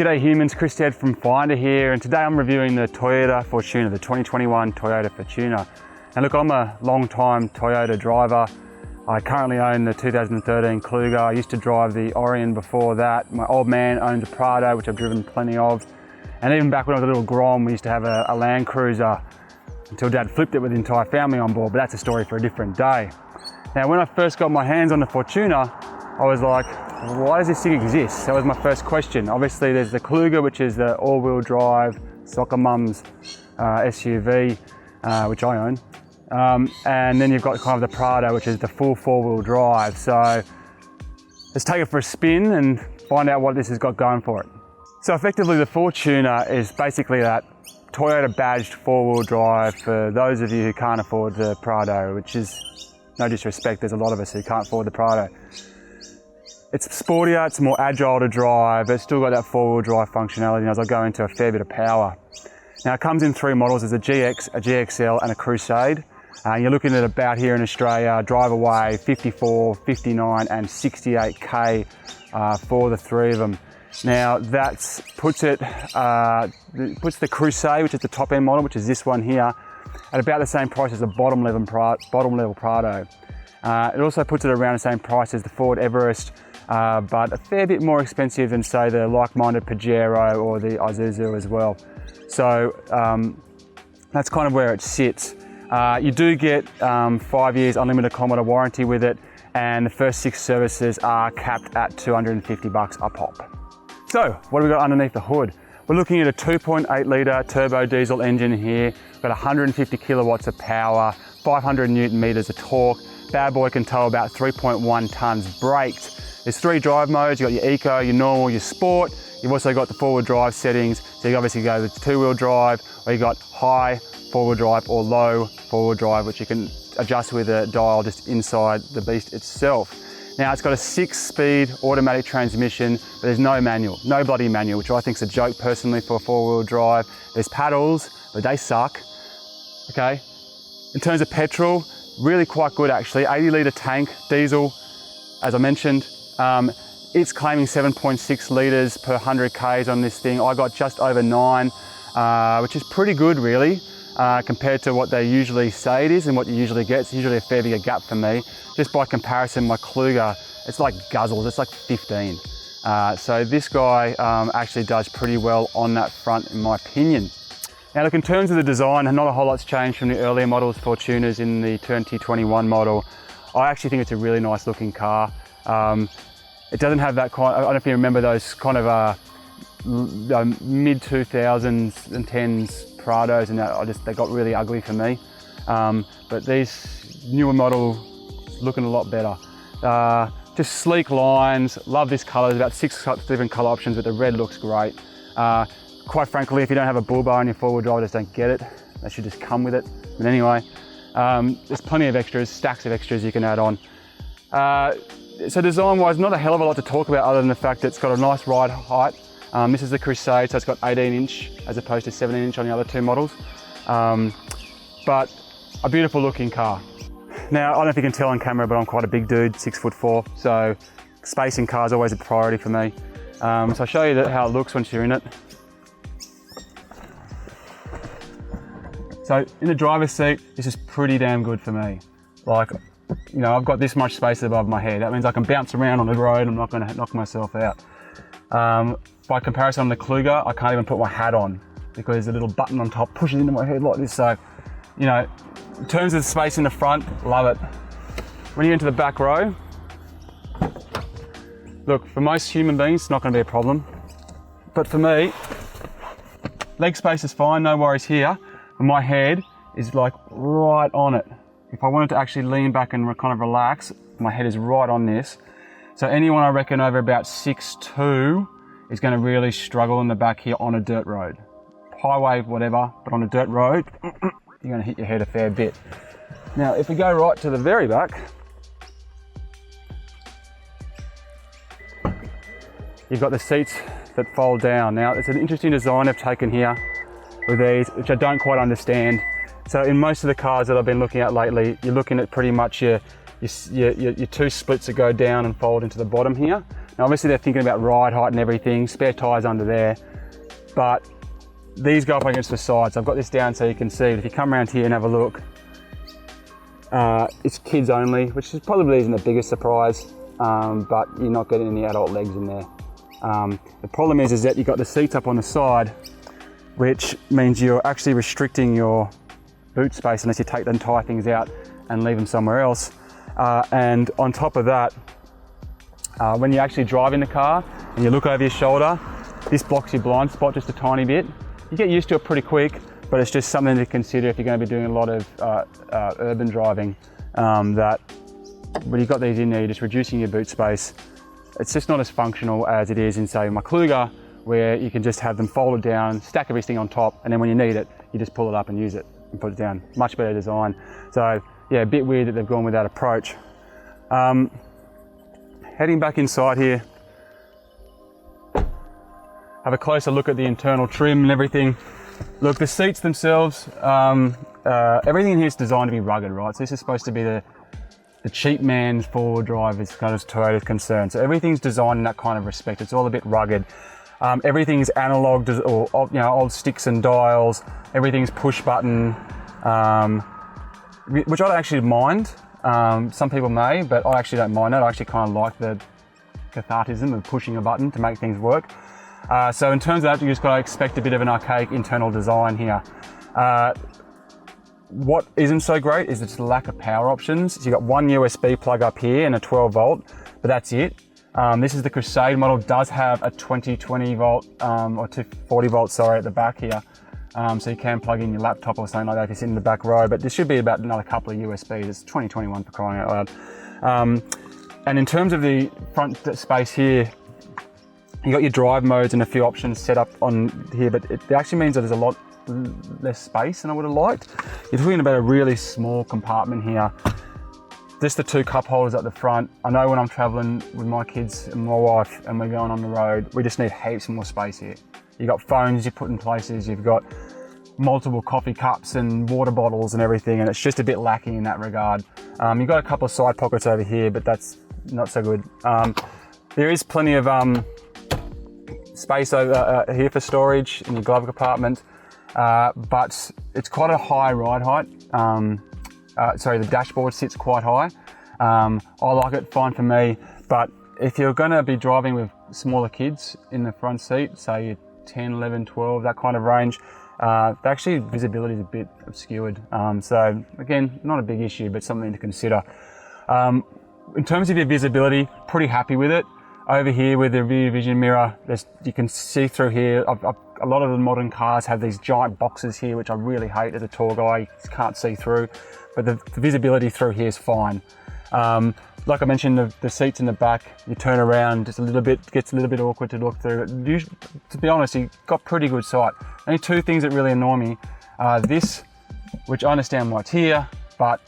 G'day humans, Stead from Finder here, and today I'm reviewing the Toyota Fortuner, the 2021 Toyota Fortuner. Now look, I'm a long-time Toyota driver. I currently own the 2013 Kluger. I used to drive the Orion before that. My old man owns a Prado, which I've driven plenty of. And even back when I was a little grom, we used to have a Land Cruiser until Dad flipped it with the entire family on board, but that's a story for a different day. Now, when I first got my hands on the Fortuner, I was like, why does this thing exist? That was my first question. Obviously, there's the Kluger, which is the all-wheel drive soccer mum's SUV, which I own. And then you've got kind of the Prado, which is the full four-wheel drive. So let's take it for a spin and find out what this has got going for it. So effectively, the Fortuner is basically that Toyota badged four-wheel drive for those of you who can't afford the Prado, which is no disrespect, there's a lot of us who can't afford the Prado. It's sportier, it's more agile to drive, but it's still got that four-wheel drive functionality as I go into a fair bit of power. Now it comes in three models, there's a GX, a GXL and a Crusade. You're looking at about here in Australia, drive away 54, 59 and 68k for the three of them. Now that puts the Crusade, which is the top end model, which is this one here, at about the same price as the bottom level Prado. It also puts it around the same price as the Ford Everest, but a fair bit more expensive than say the like-minded Pajero or the Isuzu as well. So that's kind of where it sits. You do get 5 years unlimited kilometre warranty with it, and the first 6 services are capped at $250 a pop. So what have we got underneath the hood? We're looking at a 2.8 litre turbo diesel engine here. We've got 150 kilowatts of power, 500 Newton meters of torque. Bad boy can tow about 3.1 tonnes braked. There's 3 drive modes. You've got your Eco, your normal, your Sport. You've also got the four-wheel drive settings. So you obviously go with 2-wheel drive, or you got high four-wheel drive or low four-wheel drive, which you can adjust with a dial just inside the beast itself. Now it's got a 6-speed automatic transmission, but there's no manual, no bloody manual, which I think is a joke personally for a four-wheel drive. There's paddles, but they suck, okay? In terms of petrol, really quite good actually. 80 litre tank, diesel, as I mentioned. It's claiming 7.6 litres per 100 Ks on this thing. I got just over 9, which is pretty good really, compared to what they usually say it is and what you usually get. It's usually a fair bigger gap for me. Just by comparison, my Kluger, it's like guzzles, it's like 15. So this guy actually does pretty well on that front in my opinion. Now look, in terms of the design, not a whole lot's changed from the earlier models, Fortuners in the 2021 model. I actually think it's a really nice looking car. It doesn't have that kind, I don't know if you remember those kind of mid 2000s and 10s Prados, and they got really ugly for me. But these newer models looking a lot better. Just sleek lines, love this colour. There's about 6 different colour options, but the red looks great. Quite frankly, if you don't have a bull bar on your four-wheel drive, I just don't get it. They should just come with it. But anyway, there's plenty of extras, stacks of extras you can add on. So design-wise, not a hell of a lot to talk about other than the fact that it's got a nice ride height. This is the Crusade, so it's got 18-inch as opposed to 17-inch on the other 2 models. But a beautiful looking car. Now, I don't know if you can tell on camera, but I'm quite a big dude, 6'4", so space in cars is always a priority for me. So I'll show you how it looks once you're in it. So in the driver's seat, this is pretty damn good for me. Like, you know, I've got this much space above my head. That means I can bounce around on the road. I'm not going to knock myself out. By comparison on the Kluger, I can't even put my hat on because there's a little button on top pushes into my head like this. So, you know, in terms of the space in the front, love it. When you get into the back row, look, for most human beings, it's not going to be a problem. But for me, leg space is fine, no worries here. And my head is like right on it. If I wanted to actually lean back and kind of relax, my head is right on this. So anyone I reckon over about 6'2" is going to really struggle in the back here on a dirt road. Highway, whatever, but on a dirt road, you're going to hit your head a fair bit. Now, if we go right to the very back, you've got the seats that fold down. Now, it's an interesting design they've taken here with these, which I don't quite understand. So in most of the cars that I've been looking at lately, you're looking at pretty much your 2 splits that go down and fold into the bottom here. Now obviously they're thinking about ride height and everything, spare tyres under there, but these go up against the sides. I've got this down so you can see it. If you come around here and have a look, it's kids only, which is probably isn't the biggest surprise, but you're not getting any adult legs in there. The problem is that you've got the seats up on the side, which means you're actually restricting your boot space unless you take the entire things out and leave them somewhere else. And on top of that, when you actually drive in the car and you look over your shoulder, this blocks your blind spot just a tiny bit. You get used to it pretty quick, but it's just something to consider if you're going to be doing a lot of urban driving, that when you've got these in there, you're just reducing your boot space. It's just not as functional as it is in, say, my Kluger, where you can just have them folded down, stack everything on top, and then when you need it, you just pull it up and use it and put it down. Much better design. So yeah, a bit weird that they've gone with that approach. Heading back inside here, have a closer look at the internal trim and everything. Look, the seats themselves, everything in here is designed to be rugged, right? So this is supposed to be the cheap man's four-wheel drive as far as Toyota's concerned. So everything's designed in that kind of respect. It's all a bit rugged. Everything's analog, or old sticks and dials. Everything's push button, which I don't actually mind. Some people may, but I actually don't mind that. I actually kind of like the cathartism of pushing a button to make things work. So in terms of that, you just got to expect a bit of an archaic internal design here. What isn't so great is its lack of power options. So you've got one USB plug up here and a 12 volt, but that's it. This is the Crusade model, does have a 20 volt, or 240 volts, sorry, at the back here. So you can plug in your laptop or something like that if you're sitting in the back row, but this should be about another couple of USBs. It's 2021 for crying out loud. And in terms of the front space here, you got your drive modes and a few options set up on here, but it actually means that there's a lot less space than I would have liked. You're talking about a really small compartment here. Just the two cup holders at the front. I know when I'm traveling with my kids and my wife and we're going on the road, we just need heaps more space here. You've got phones you put in places, you've got multiple coffee cups and water bottles and everything, and it's just a bit lacking in that regard. You've got a couple of side pockets over here, but that's not so good. There is plenty of space over here for storage in your glove compartment, but it's quite a high ride height. The dashboard sits quite high. I like it, fine for me, but if you're going to be driving with smaller kids in the front seat, say you're 10, 11, 12, that kind of range, actually visibility is a bit obscured. So again, not a big issue, but something to consider. In terms of your visibility, pretty happy with it. Over here with the rear vision mirror, you can see through here. A lot of the modern cars have these giant boxes here, which I really hate as a tall guy. You just can't see through, but the visibility through here is fine. Like I mentioned, the seats in the back, you turn around just a little bit, gets a little bit awkward to look through. To be honest, you've got pretty good sight. Only two things that really annoy me. This, which I understand why it's here, but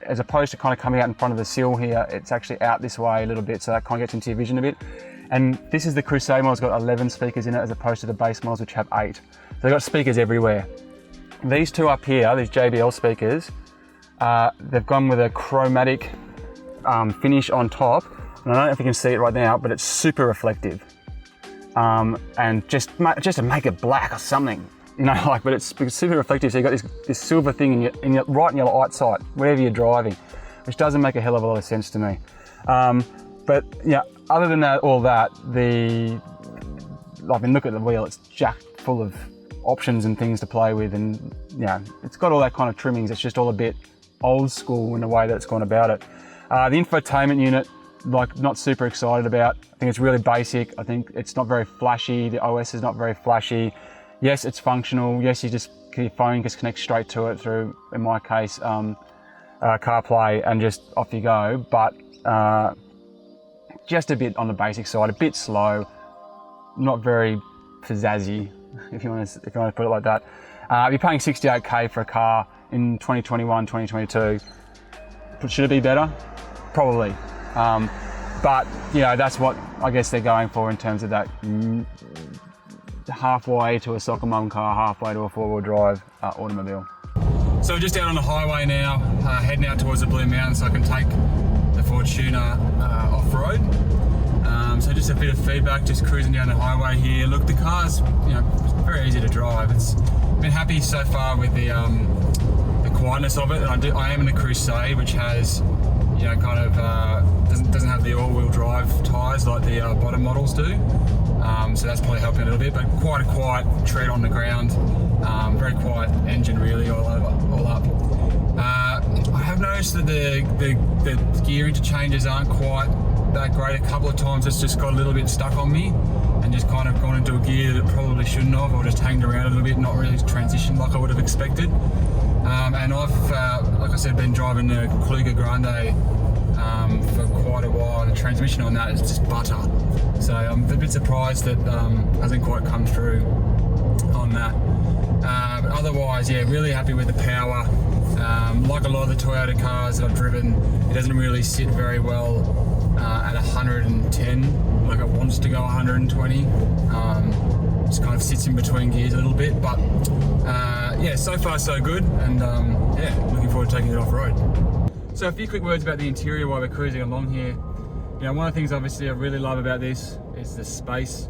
as opposed to kind of coming out in front of the sill here, it's actually out this way a little bit, so that kind of gets into your vision a bit. And this is the Crusade model, it's got 11 speakers in it as opposed to the base models which have 8. So they've got speakers everywhere. These two up here, these JBL speakers, they've gone with a chromatic finish on top. And I don't know if you can see it right now, but it's super reflective. And just to make it black or something, but it's super reflective. So you've got this silver thing right in your eyesight, wherever you're driving, which doesn't make a hell of a lot of sense to me. But yeah, other than that, look at the wheel, it's jacked full of options and things to play with, and it's got all that kind of trimmings. It's just all a bit old school in the way that it's gone about it. The infotainment unit, not super excited about. I think it's really basic. I think it's not very flashy. The OS is not very flashy. Yes, it's functional. Yes, your phone just connects straight to it through, in my case, CarPlay, and just off you go. But just a bit on the basic side, a bit slow, not very pizzazzy, if you want to put it like that. You're paying $68K for a car in 2021, 2022. Should it be better? Probably. But that's what I guess they're going for in terms of that halfway to a soccer mum car, halfway to a four-wheel drive automobile. So we're just out on the highway now, heading out towards the Blue Mountains so I can take the Fortuner off-road. So just a bit of feedback, just cruising down the highway here. Look, the car's, very easy to drive. It's been happy so far with the quietness of it. I am in a Crusade, which has, doesn't have the all-wheel drive tyres like the bottom models do. So that's probably helping a little bit, but quite a quiet tread on the ground. Very quiet engine really all up. I have noticed that the gear interchanges aren't quite that great. A couple of times it's just got a little bit stuck on me and just kind of gone into a gear that it probably shouldn't have, or just hanged around a little bit, not really transitioned like I would have expected. And I've, like I said, been driving the Toyota Grande for quite a while, and the transmission on that is just butter. So I'm a bit surprised that hasn't quite come through on that. But otherwise, yeah, really happy with the power. Like a lot of the Toyota cars that I've driven, it doesn't really sit very well at 110, like it wants to go 120. Just kind of sits in between gears a little bit, but yeah, so far so good, and yeah, looking forward to taking it off-road. So a few quick words about the interior while we're cruising along here. One of the things obviously I really love about this is the space.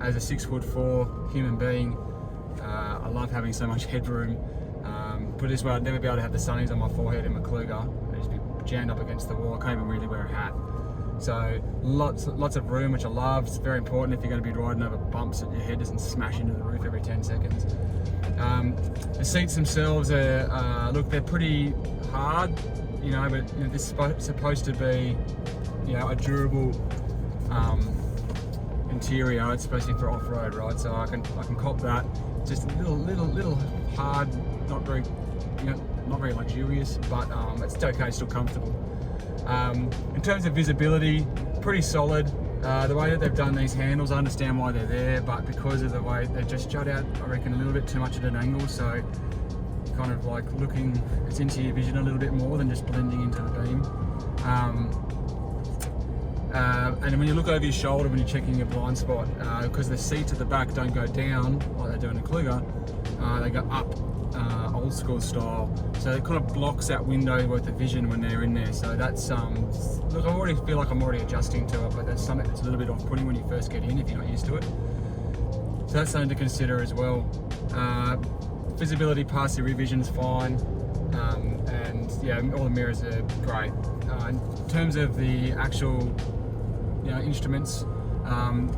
As a 6'4" human being, I love having so much headroom. Put it this way, I'd never be able to have the sunnies on my forehead in my Kluger. I'd just be jammed up against the wall. I can't even really wear a hat. So lots of room, which I love. It's very important if you're going to be riding over bumps that your head doesn't smash into the roof every 10 seconds. The seats themselves are, look, they're pretty hard, but this is supposed to be, a durable interior. It's supposed to be for off-road, right? So I can cop that. Just a little hard, not very luxurious, but it's okay, still comfortable. In terms of visibility, pretty solid. The way that they've done these handles, I understand why they're there, but because of the way they just jut out, I reckon, a little bit too much at an angle, so kind of like it's into your vision a little bit more than just blending into the beam. And when you look over your shoulder when you're checking your blind spot, because the seats at the back don't go down like they do in a Kluger, they go up, old school style. So it kind of blocks that window worth of vision when they're in there. So that's, look, I already feel like I'm already adjusting to it, but that's something that's a little bit off-putting when you first get in if you're not used to it. So that's something to consider as well. Visibility past the rear vision's fine, and yeah, all the mirrors are great. In terms of the actual instruments,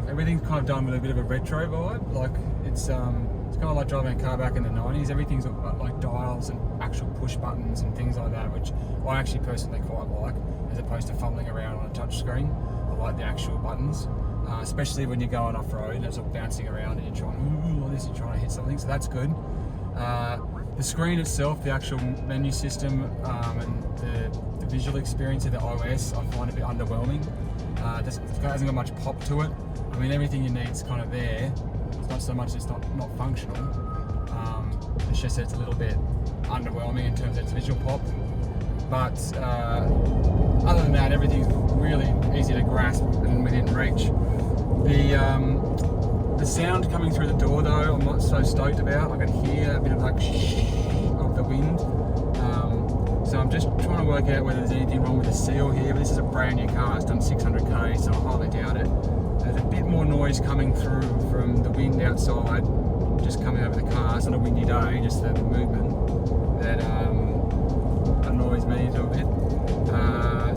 everything's kind of done with a bit of a retro vibe. Like it's kind of like driving a car back in the 90s. Everything's like dials and actual push buttons and things like that, which I actually personally quite like, as opposed to fumbling around on a touch screen. I like the actual buttons, especially when you're going off-road and it's all bouncing around and you're trying like this, you're trying to hit something, so that's good. The screen itself, the actual menu system, and the visual experience of the OS, I find a bit underwhelming. It hasn't got much pop to it. I mean, everything you need is kind of there. It's not so much it's not functional. It's just that it's a little bit underwhelming in terms of its visual pop. But other than that, everything's really easy to grasp and within reach. The sound coming through the door though, I'm not so stoked about. I can hear a bit of like shh of the wind. So I'm just trying to work out whether there's anything wrong with the seal here, but this is a brand new car, it's done 600k, so I highly doubt it. There's a bit more noise coming through from the wind outside, just coming over the car. It's not a windy day, just the movement that annoys me a little bit.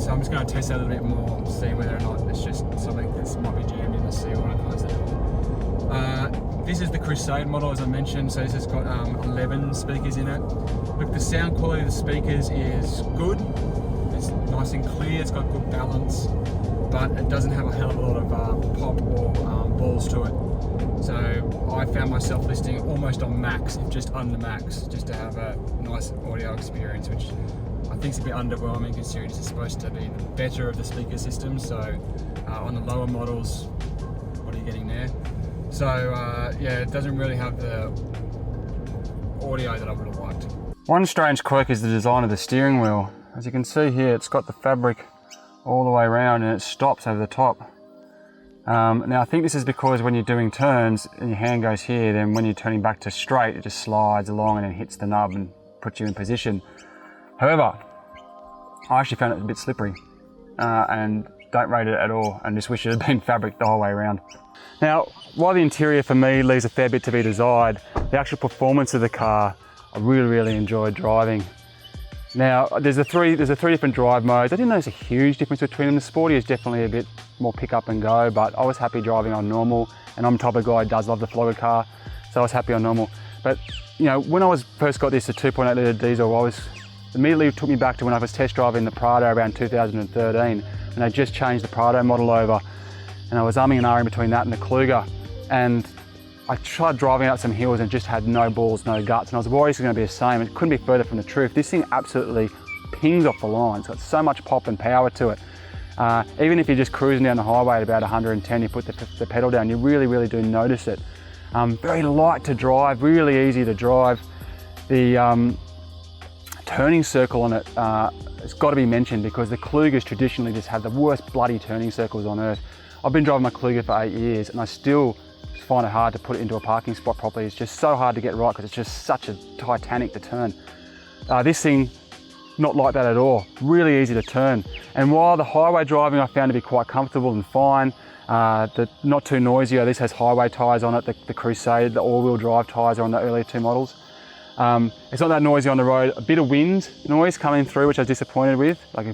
So I'm just going to test that a little bit more, see whether or not it's just something that might be jammed in the seal when I close the door. This is the Crusade model, as I mentioned, so this has got 11 speakers in it. Look, the sound quality of the speakers is good. It's nice and clear, it's got good balance, but it doesn't have a hell of a lot of pop or balls to it. So I found myself listening almost on max, if just under max, just to have a nice audio experience, which I think is a bit underwhelming considering it's supposed to be the better of the speaker system. So on the lower models, what are you getting there? So yeah, it doesn't really have the audio that I would have liked. One strange quirk is the design of the steering wheel. As you can see here, it's got the fabric all the way around and it stops over the top. Now I think this is because when you're doing turns and your hand goes here, then when you're turning back to straight, it just slides along and then hits the nub and puts you in position. However, I actually found it a bit slippery and don't rate it at all, and just wish it had been fabric the whole way around. Now, while the interior for me leaves a fair bit to be desired, the actual performance of the car, I really enjoyed driving. Now, there's the three different drive modes. I didn't notice a huge difference between them. The Sporty is definitely a bit more pick up and go, but I was happy driving on normal, and I'm the type of guy who does love the flogger car, so I was happy on normal. But you know, when I first got this, a 2.8 litre diesel, immediately took me back to when I was test driving the Prado around 2013, and they just changed the Prado model over, and I was umming and ahhing between that and the Kluger, and I tried driving out some hills and just had no balls, no guts, and I was worried it was going to be the same. It couldn't be further from the truth. This thing absolutely pings off the line. It's got so much pop and power to it. Even if you're just cruising down the highway at about 110, you put the pedal down, you really do notice it. Very light to drive, really easy to drive. The turning circle on it has got to be mentioned, because the Klugers traditionally just have the worst bloody turning circles on earth. I've been driving my Kluger for 8 years, and I still find it hard to put it into a parking spot properly. It's just so hard to get right because it's just such a Titanic to turn. This thing, not like that at all. Really easy to turn. And while the highway driving I found to be quite comfortable and fine, not too noisy. This has highway tyres on it. The Crusade, the all-wheel drive tyres are on the earlier two models. It's not that noisy on the road. A bit of wind noise coming through, which I was disappointed with, like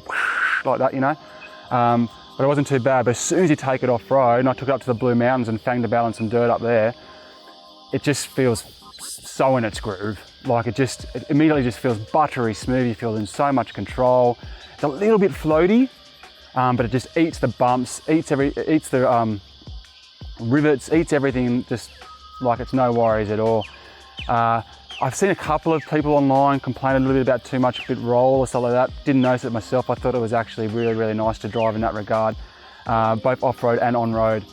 that, you know. But it wasn't too bad. But as soon as you take it off-road, and I took it up to the Blue Mountains and fanged about on some dirt up there, it just feels so in its groove. Like it immediately just feels buttery smooth. You feel in so much control. It's a little bit floaty, but it just eats the bumps, eats the rivets, eats everything just like it's no worries at all. I've seen a couple of people online complain a little bit about too much bit roll or stuff like that. Didn't notice it myself. I thought it was actually really nice to drive in that regard, both off-road and on-road.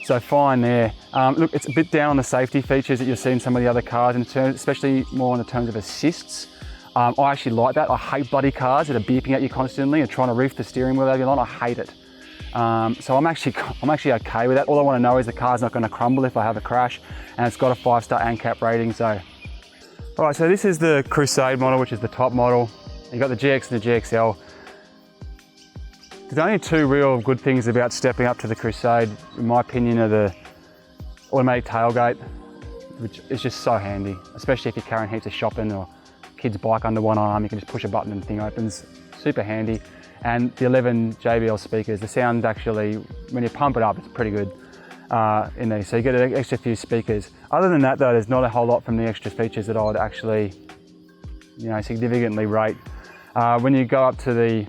So fine there. Look, it's a bit down on the safety features that you'll see in some of the other cars, especially more in the terms of assists. I actually like that. I hate bloody cars that are beeping at you constantly and trying to reef the steering wheel over your line. I hate it. So I'm actually okay with that. All I want to know is the car's not going to crumble if I have a crash, and it's got a 5-star ANCAP rating. So. All right, so this is the Crusade model, which is the top model. You've got the GX and the GXL. There's only two real good things about stepping up to the Crusade, in my opinion, are the automatic tailgate, which is just so handy, especially if you're carrying heaps of shopping or kid's bike under one arm. You can just push a button and the thing opens. Super handy. And the 11 JBL speakers, the sound actually, when you pump it up, it's pretty good. In these, so you get an extra few speakers. Other than that though, there's not a whole lot from the extra features that I would actually, significantly rate. When you go up to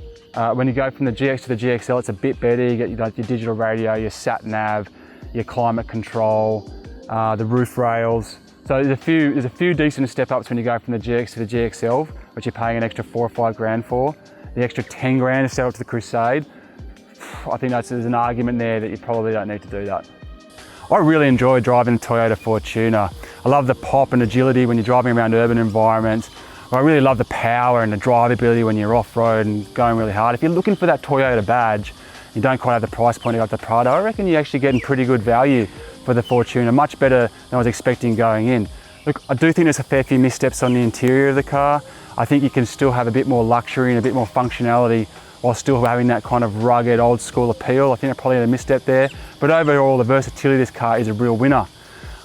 when you go from the GX to the GXL, it's a bit better. You get your digital radio, your sat nav, your climate control, the roof rails. So there's a few decent step ups when you go from the GX to the GXL, which you're paying an extra 4 or 5 grand for. The extra 10 grand to step up to the Crusade. I think there's an argument there that you probably don't need to do that. I really enjoy driving the Toyota Fortuner. I love the pop and agility when you're driving around urban environments. I really love the power and the drivability when you're off-road and going really hard. If you're looking for that Toyota badge, you don't quite have the price point of the Prado, I reckon you're actually getting pretty good value for the Fortuner, much better than I was expecting going in. Look, I do think there's a fair few missteps on the interior of the car. I think you can still have a bit more luxury and a bit more functionality while still having that kind of rugged old school appeal. I think I probably had a misstep there, but overall the versatility of this car is a real winner.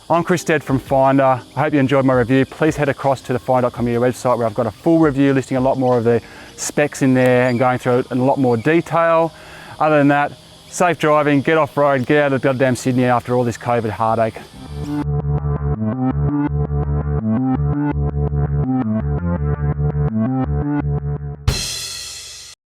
I'm Chris Stead from Finder. I hope you enjoyed my review. Please head across to the finder.com website where I've got a full review listing a lot more of the specs in there and going through it in a lot more detail. Other than that, safe driving, get off road, get out of goddamn Sydney after all this COVID heartache.